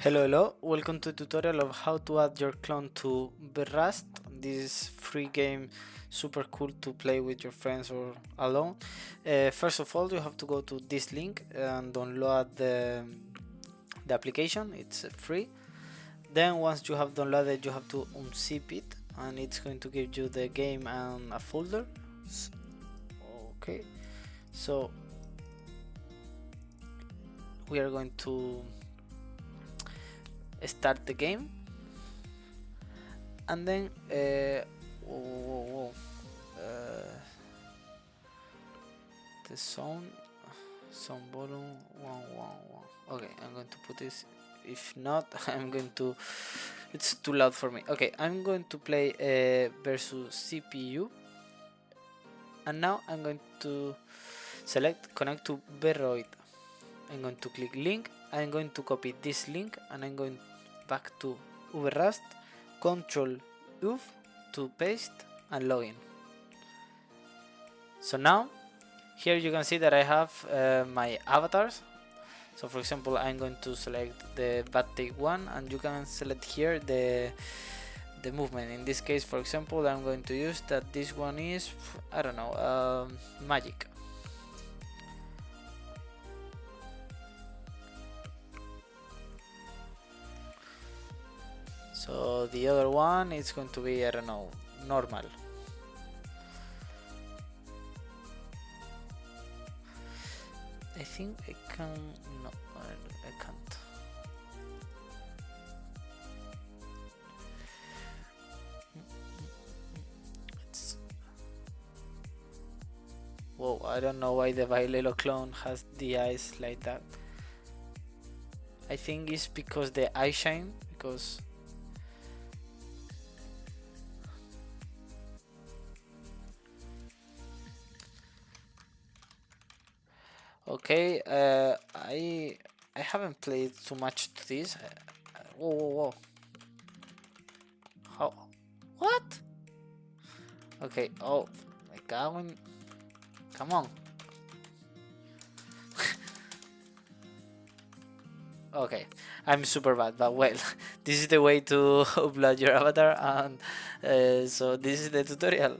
Hello, welcome to a tutorial of how to add your clone to VRAST. This is free game, super cool to play with your friends or alone. First of all, you have to go to this link and download the application. It's free. Then once you have downloaded, you have to unzip it and it's going to give you the game and a folder. Okay, so we are going to start the game, and then the sound volume 111. Okay, I'm going to put this. If not, I'm going to, it's too loud for me. Okay, I'm going to play versus CPU, and now I'm going to select connect to Veroid. I'm going to click link. I'm going to copy this link and I'm going back to VRAST, Control U to paste and login. So now here you can see that I have my avatars. So for example, I'm going to select the bad take one, and you can select here the movement. In this case, for example, I'm going to use that this one is, I don't know, magic. So the other one is going to be, I don't know, normal. I think I can, no, I can't. Whoa, I don't know why the Bailelo clone has the eyes like that. I think it's because the eye shine, because okay, I haven't played too much to this. Whoa. How? What? Okay, oh my god, come on. Okay, I'm super bad, but well, this is the way to upload your avatar, and so this is the tutorial.